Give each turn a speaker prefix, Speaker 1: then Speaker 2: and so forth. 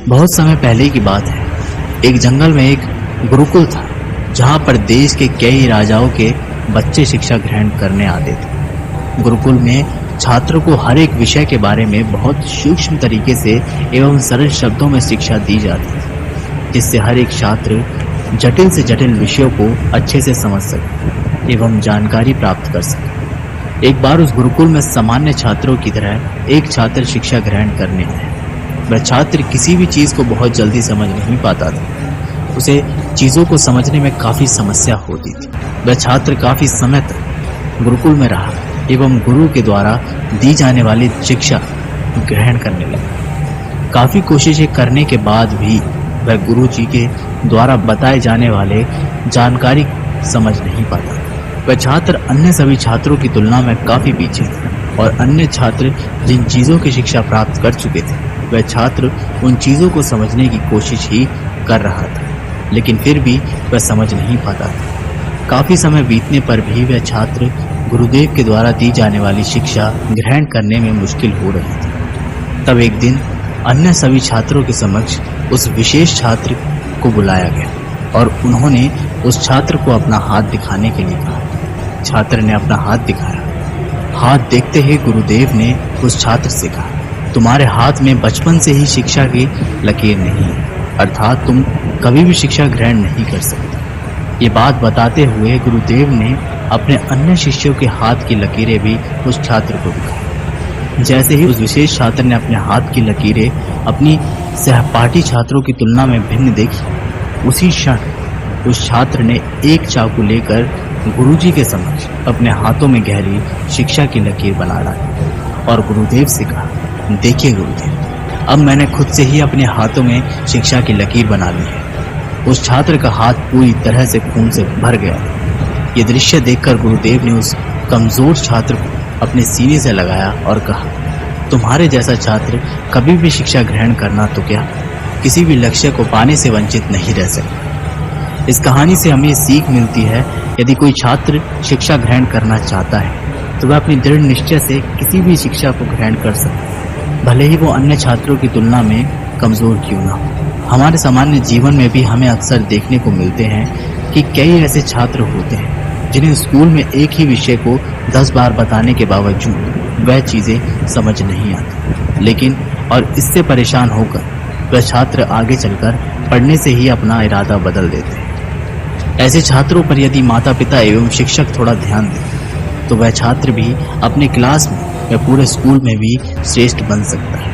Speaker 1: बहुत समय पहले की बात है। एक जंगल में एक गुरुकुल था, जहां पर देश के कई राजाओं के बच्चे शिक्षा ग्रहण करने आते थे। गुरुकुल में छात्रों को हर एक विषय के बारे में बहुत सूक्ष्म तरीके से एवं सरल शब्दों में शिक्षा दी जाती थी, जिससे हर एक छात्र जटिल से जटिल विषयों को अच्छे से समझ सके एवं जानकारी प्राप्त कर सके। एक बार उस गुरुकुल में सामान्य छात्रों की तरह एक छात्र शिक्षा ग्रहण करने आया। वह छात्र किसी भी चीज को बहुत जल्दी समझ नहीं पाता था। उसे चीजों को समझने में काफी समस्या होती थी। वह छात्र काफी समय तक गुरुकुल में रहा एवं गुरु के द्वारा दी जाने वाली शिक्षा ग्रहण करने लगा। काफी कोशिशें करने के बाद भी वह गुरु जी के द्वारा बताए जाने वाले जानकारी समझ नहीं पाता। वह छात्र अन्य सभी छात्रों की तुलना में काफी पीछे था और अन्य छात्र जिन चीजों की शिक्षा प्राप्त कर चुके थे, वह छात्र उन चीजों को समझने की कोशिश ही कर रहा था, लेकिन फिर भी वह समझ नहीं पाता था। काफी समय बीतने पर भी वह छात्र गुरुदेव के द्वारा दी जाने वाली शिक्षा ग्रहण करने में मुश्किल हो रही थी। तब एक दिन अन्य सभी छात्रों के समक्ष उस विशेष छात्र को बुलाया गया और उन्होंने उस छात्र को अपना हाथ दिखाने के लिए कहा। छात्र ने अपना हाथ दिखाया। हाथ देखते ही गुरुदेव ने उस छात्र से कहा, तुम्हारे हाथ में बचपन से ही शिक्षा की लकीर नहीं है, अर्थात तुम कभी भी शिक्षा ग्रहण नहीं कर सकते। ये बात बताते हुए गुरुदेव ने अपने अन्य शिष्यों के हाथ की लकीरें भी उस छात्र को दिखाई। जैसे ही उस विशेष छात्र ने अपने हाथ की लकीरें अपनी सहपाठी छात्रों की तुलना में भिन्न देखी, उसी क्षण उस छात्र ने एक चाकू लेकर गुरुजी के समक्ष अपने हाथों में गहरी शिक्षा की लकीर बना डाली और गुरुदेव से कहा, देखिए गुरुदेव, अब मैंने खुद से ही अपने हाथों में शिक्षा की लकीर बना ली है। उस छात्र का हाथ पूरी तरह से खून से भर गया। ये दृश्य देखकर गुरुदेव ने उस कमजोर छात्र को अपने सीने से लगाया और कहा, तुम्हारे जैसा छात्र कभी भी शिक्षा ग्रहण करना तो क्या, किसी भी लक्ष्य को पाने से वंचित नहीं रह सकता। इस कहानी से हमें सीख मिलती है, यदि कोई छात्र शिक्षा ग्रहण करना चाहता है तो वह अपनी दृढ़ निश्चय से किसी भी शिक्षा को ग्रहण कर सकता है, भले ही वो अन्य छात्रों की तुलना में कमजोर क्यों ना हो। हमारे सामान्य जीवन में भी हमें अक्सर देखने को मिलते हैं कि कई ऐसे छात्र होते हैं जिन्हें स्कूल में एक ही विषय को 10 बार बताने के बावजूद वह चीजें समझ नहीं आती, लेकिन और इससे परेशान होकर वह छात्र आगे चलकर पढ़ने से ही अपना इरादा बदल देते हैं। ऐसे छात्रों पर यदि माता पिता एवं शिक्षक थोड़ा ध्यान दें तो वह छात्र भी अपने क्लास में या पूरे स्कूल में भी श्रेष्ठ बन सकता है।